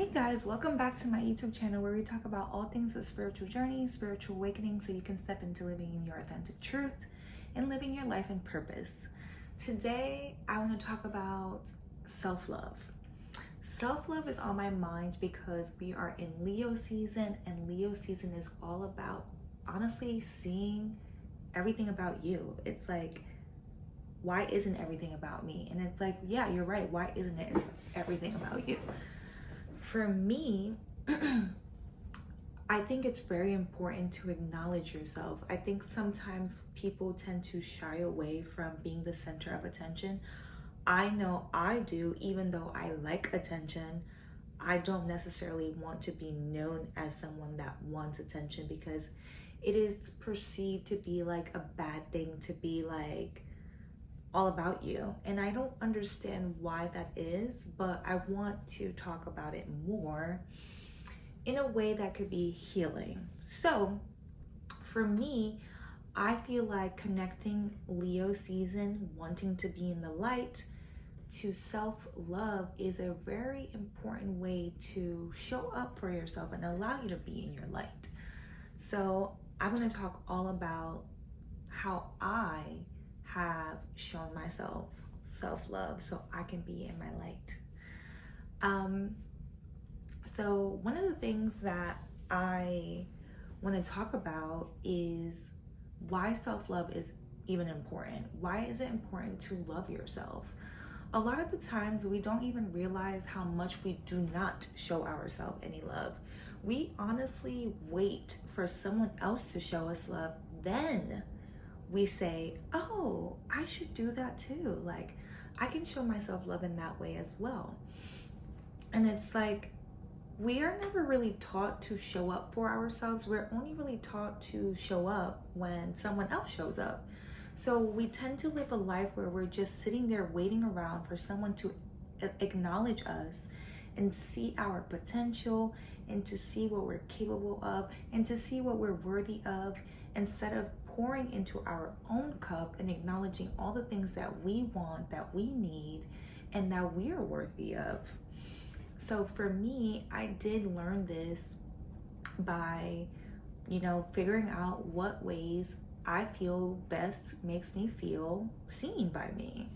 Hey guys, welcome back to my YouTube channel where we talk about all things with spiritual journey, spiritual awakening, so you can step into living in your authentic truth and living your life in purpose. Today, I want to talk about self-love. Self-love is on my mind because we are in Leo season, and Leo season is all about, honestly, seeing everything about you. It's like, why isn't everything about me? And it's like, yeah, you're right. Why isn't it everything about you? For me, I think it's very important to acknowledge yourself. I think sometimes people tend to shy away from being the center of attention. I know I do, even though I like attention. I don't necessarily want to be known as someone that wants attention because it is perceived to be like a bad thing to be like all about you. And I don't understand why that is, but I want to talk about it more in a way that could be healing. So for me, I feel like connecting Leo season, wanting to be in the light, to self-love is a very important way to show up for yourself and allow you to be in your light. So I'm going to talk all about how I have shown myself self-love so I can be in my light. So one of the things that I want to talk about is why self-love is even important. Why is it important to love yourself? A lot of the times we don't even realize how much we do not show ourselves any love. We honestly wait for someone else to show us love, then we say, oh, I should do that too. Like, I can show myself love in that way as well. And it's like, we are never really taught to show up for ourselves. We're only really taught to show up when someone else shows up. So we tend to live a life where we're just sitting there waiting around for someone to acknowledge us and see our potential and to see what we're capable of and to see what we're worthy of, instead of pouring into our own cup and acknowledging all the things that we want, that we need, and that we are worthy of. So for me, I did learn this by, figuring out what ways I feel best makes me feel seen by me.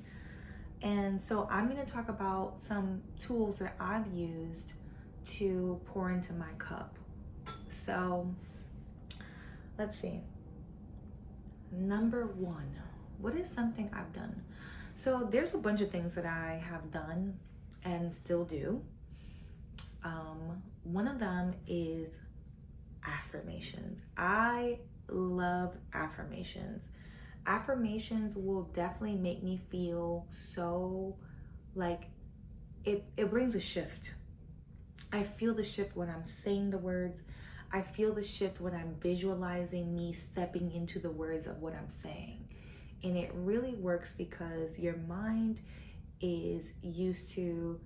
And so I'm going to talk about some tools that I've used to pour into my cup. So let's see. Number one, what is something I've done? So there's a bunch of things that I have done and still do. One of them is affirmations. I love affirmations. Affirmations will definitely make me feel so like it brings a shift. I feel the shift when I'm saying the words. I feel the shift when I'm visualizing me stepping into the words of what I'm saying. And it really works because your mind is used to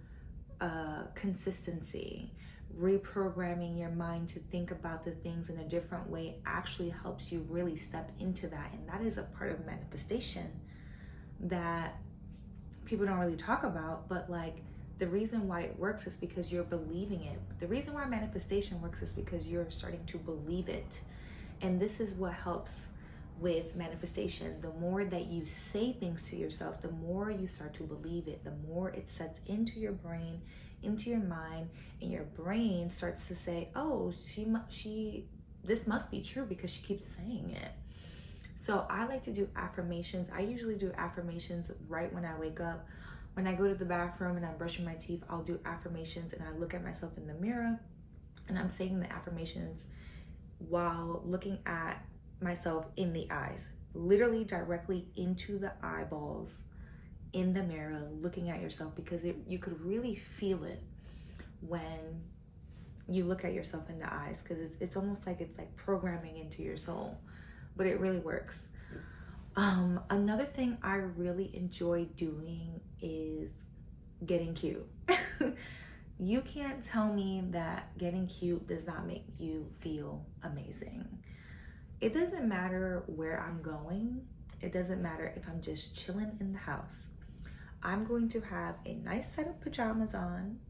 consistency. Reprogramming your mind to think about the things in a different way actually helps you really step into that. And that is a part of manifestation that people don't really talk about, but like, the reason why it works is because you're believing it. The reason why manifestation works is because you're starting to believe it. And this is what helps with manifestation. The more that you say things to yourself, the more you start to believe it, the more it sets into your brain, into your mind, and your brain starts to say, oh, this must be true because she keeps saying it. So I like to do affirmations. I usually do affirmations right when I wake up. When I go to the bathroom and I'm brushing my teeth, I'll do affirmations and I look at myself in the mirror and I'm saying the affirmations while looking at myself in the eyes, literally directly into the eyeballs in the mirror, looking at yourself, because you could really feel it when you look at yourself in the eyes, because it's almost like it's like programming into your soul, but it really works. Another thing I really enjoy doing is getting cute. You can't tell me that getting cute does not make you feel amazing. It doesn't matter where I'm going. It doesn't matter if I'm just chilling in the house. I'm going to have a nice set of pajamas on.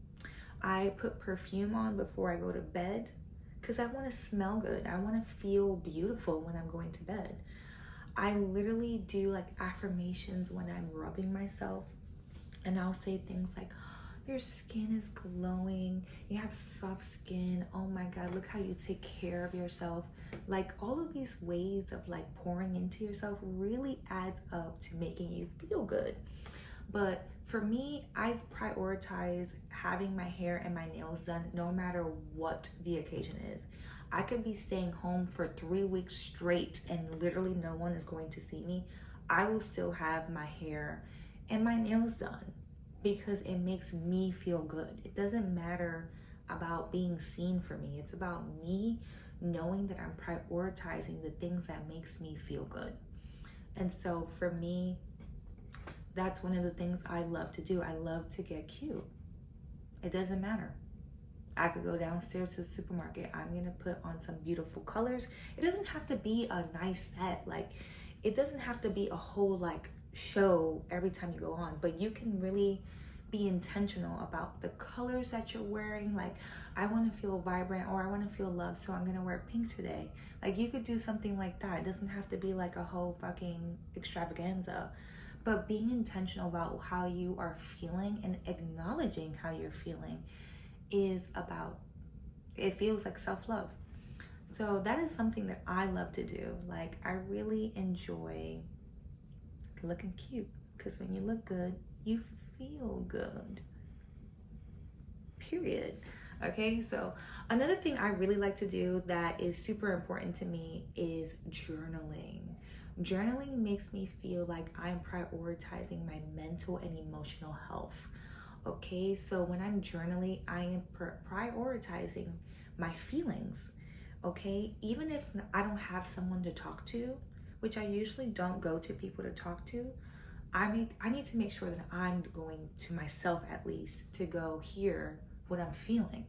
I put perfume on before I go to bed because I want to smell good. I want to feel beautiful when I'm going to bed. I literally do like affirmations when I'm rubbing myself, and I'll say things like, your skin is glowing, you have soft skin, oh my God, look how you take care of yourself. Like all of these ways of like pouring into yourself really adds up to making you feel good. But for me, I prioritize having my hair and my nails done no matter what the occasion is. I could be staying home for 3 weeks straight and literally no one is going to see me. I will still have my hair and my nails done because it makes me feel good. It doesn't matter about being seen for me. It's about me knowing that I'm prioritizing the things that makes me feel good. And so for me, that's one of the things I love to do. I love to get cute. It doesn't matter. I could go downstairs to the supermarket. I'm gonna put on some beautiful colors. It doesn't have to be a nice set. Like, it doesn't have to be a whole like show every time you go on, but you can really be intentional about the colors that you're wearing. Like, I want to feel vibrant or I want to feel loved, so I'm gonna wear pink today. Like, you could do something like that. It doesn't have to be like a whole fucking extravaganza, but being intentional about how you are feeling and acknowledging how you're feeling is about, it feels like self-love. So that is something that I love to do. Like, I really enjoy looking cute, because when you look good, you feel good, period. Okay, so another thing I really like to do that is super important to me is journaling. Journaling makes me feel like I'm prioritizing my mental and emotional health. Okay, so when I'm journaling, I am prioritizing my feelings. Okay, even if I don't have someone to talk to, which I usually don't go to people to talk to, I need to make sure that I'm going to myself at least to go hear what I'm feeling.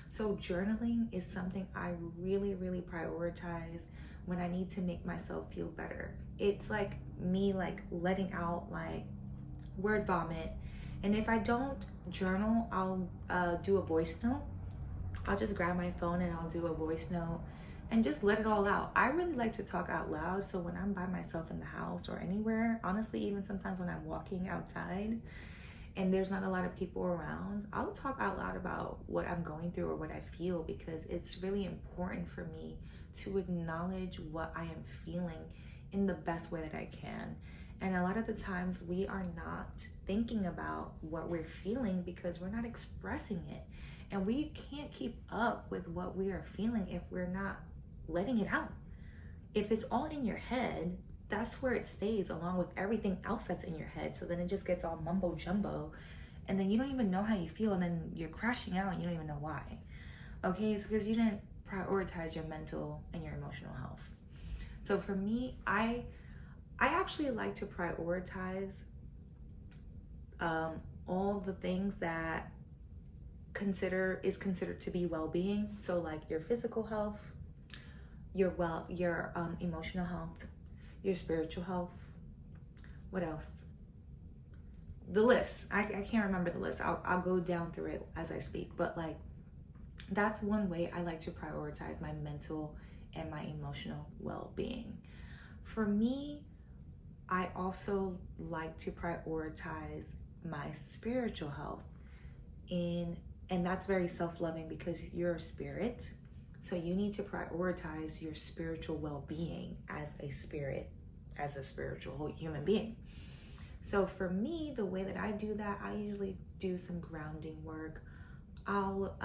So journaling is something I really, really prioritize when I need to make myself feel better. It's like me like letting out like word vomit. And if I don't journal, I'll do a voice note. I'll just grab my phone and I'll do a voice note and just let it all out. I really like to talk out loud. So when I'm by myself in the house or anywhere, honestly, even sometimes when I'm walking outside and there's not a lot of people around, I'll talk out loud about what I'm going through or what I feel, because it's really important for me to acknowledge what I am feeling in the best way that I can. And a lot of the times we are not thinking about what we're feeling because we're not expressing it. And we can't keep up with what we are feeling if we're not letting it out. If it's all in your head, that's where it stays along with everything else that's in your head. So then it just gets all mumbo jumbo, and then you don't even know how you feel, and then you're crashing out and you don't even know why. Okay, it's because you didn't prioritize your mental and your emotional health. So for me, I actually like to prioritize all the things that is considered to be well-being. So like your physical health, your emotional health, your spiritual health. What else? The list. I can't remember the list. I'll go down through it as I speak. But like, that's one way I like to prioritize my mental and my emotional well-being. For me, I also like to prioritize my spiritual health, and that's very self-loving because you're a spirit. So you need to prioritize your spiritual well-being as a spirit, as a spiritual human being. So for me, the way that I do that, I usually do some grounding work. I'll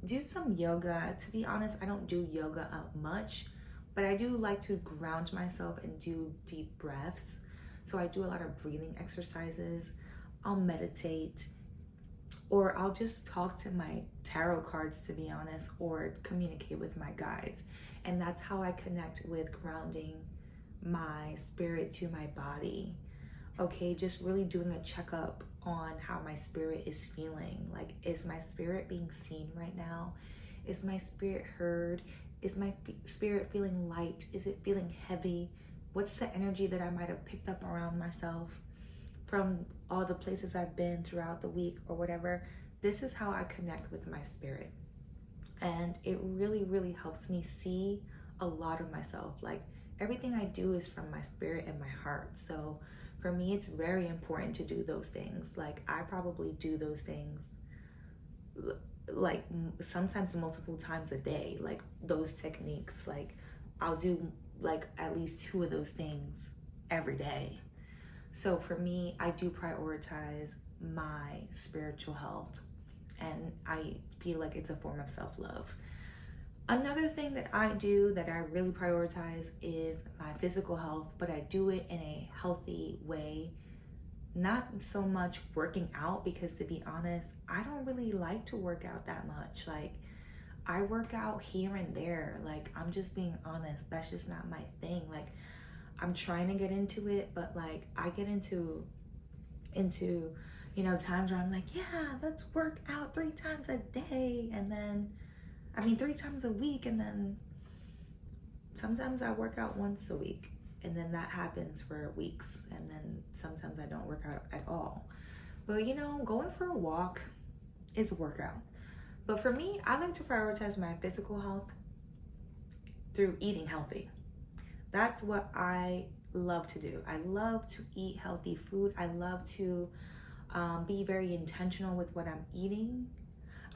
do some yoga. To be honest, I don't do yoga much, but I do like to ground myself and do deep breaths. So I do a lot of breathing exercises. I'll meditate, or I'll just talk to my tarot cards, to be honest, or communicate with my guides. And that's how I connect with grounding my spirit to my body. Okay, just really doing a checkup on how my spirit is feeling. Like, is my spirit being seen right now? Is my spirit heard? Is my spirit feeling light? Is it feeling heavy? What's the energy that I might have picked up around myself from all the places I've been throughout the week or whatever? this is how I connect with my spirit. And it really, really helps me see a lot of myself. Like, everything I do is from my spirit and my heart. So for me, it's very important to do those things. Like, I probably do those things like sometimes multiple times a day, like those techniques. Like, I'll do like at least 2 of those things every day. So for me, I do prioritize my spiritual health, and I feel like it's a form of self-love. Another thing that I do that I really prioritize is my physical health, but I do it in a healthy way. Not so much working out, because to be honest, I don't really like to work out that much. Like, I work out here and there. Like, I'm just being honest. That's just not my thing. Like, I'm trying to get into it, but like I get into times where I'm like, yeah, let's work out 3 times a day, and then 3 times a week, and then sometimes I work out once a week, and then that happens for weeks, and then sometimes I don't work out at all. But going for a walk is a workout. But for me, I like to prioritize my physical health through eating healthy. That's what I love to do. I love to eat healthy food. I love to be very intentional with what I'm eating.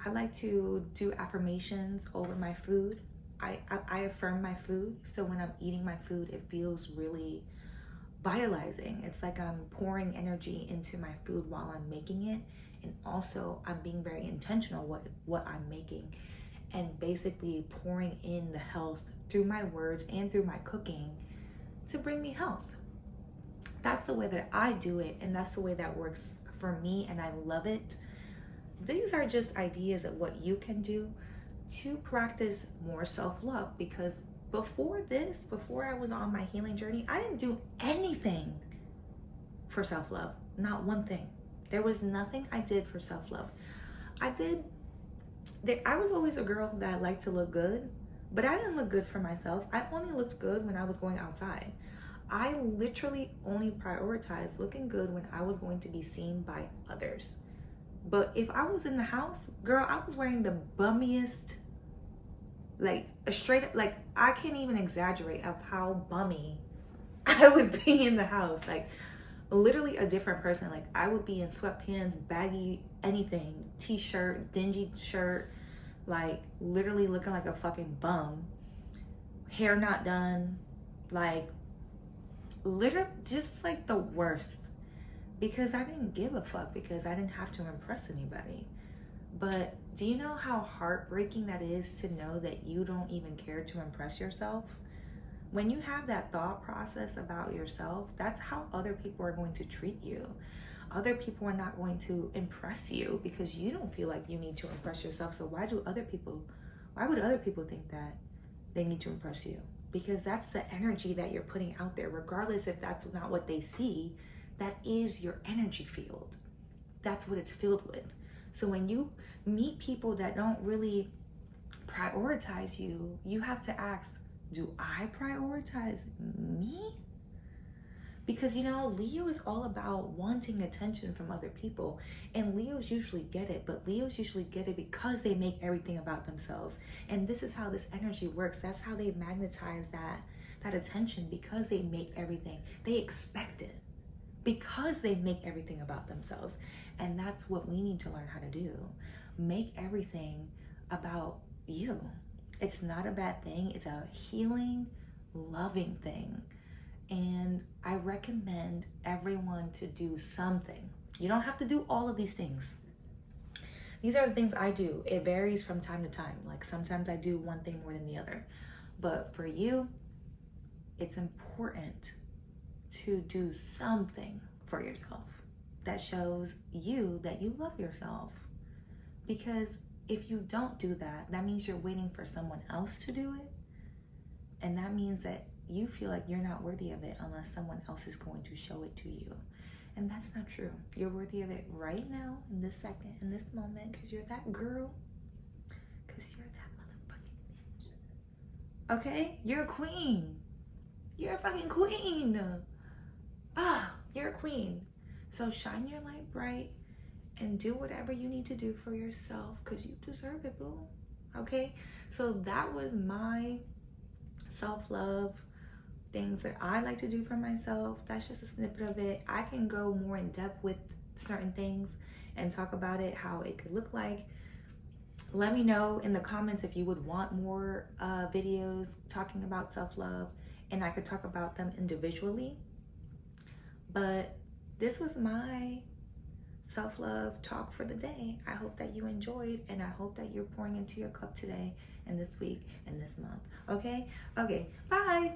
I like to do affirmations over my food. I affirm my food. So when I'm eating my food, it feels really vitalizing. It's like I'm pouring energy into my food while I'm making it. And also I'm being very intentional what I'm making, and basically pouring in the health through my words and through my cooking to bring me health. That's the way that I do it, and that's the way that works for me, and I love it. These are just ideas of what you can do to practice more self-love, because before I was on my healing journey, I didn't do anything for self-love. Not one thing. There was nothing I did for self-love. I was always a girl that liked to look good, but I didn't look good for myself. I only looked good when I was going outside. I literally only prioritized looking good when I was going to be seen by others. But if I was in the house, girl, I was wearing the bummiest, like a straight up, like I can't even exaggerate of how bummy I would be in the house. Like, literally a different person. Like, I would be in sweatpants, baggy, anything, t-shirt, dingy shirt, like literally looking like a fucking bum, hair not done, like literally just like the worst, because I didn't give a fuck, because I didn't have to impress anybody. But do you know how heartbreaking that is to know that you don't even care to impress yourself? When you have that thought process about yourself, that's how other people are going to treat you. Other people are not going to impress you because you don't feel like you need to impress yourself. So why would other people think that they need to impress you? Because that's the energy that you're putting out there, regardless if that's not what they see. That is your energy field. That's what it's filled with. So when you meet people that don't really prioritize you, you have to ask, do I prioritize me? Because Leo is all about wanting attention from other people, and Leos usually get it, but Leos usually get it because they make everything about themselves. And this is how this energy works. That's how they magnetize that attention, because they make everything, they expect it, because they make everything about themselves. And that's what we need to learn how to do. Make everything about you. It's not a bad thing. It's a healing, loving thing. And I recommend everyone to do something. You don't have to do all of these things. These are the things I do. It varies from time to time. Like, sometimes I do one thing more than the other. But for you, it's important to do something for yourself that shows you that you love yourself. Because if you don't do that, that means you're waiting for someone else to do it. And that means that you feel like you're not worthy of it unless someone else is going to show it to you. And that's not true. You're worthy of it right now, in this second, in this moment, because you're that girl. Because you're that motherfucking bitch. Okay? You're a queen. You're a fucking queen. You're a queen. So shine your light bright and do whatever you need to do for yourself, because you deserve it, boo. Okay, so that was my self-love, things that I like to do for myself. That's just a snippet of it. I can go more in depth with certain things and talk about it, how it could look like. Let me know in the comments if you would want more videos talking about self-love, and I could talk about them individually. But this was my self-love talk for the day. I hope that you enjoyed, and I hope that you're pouring into your cup today and this week and this month. Okay, bye.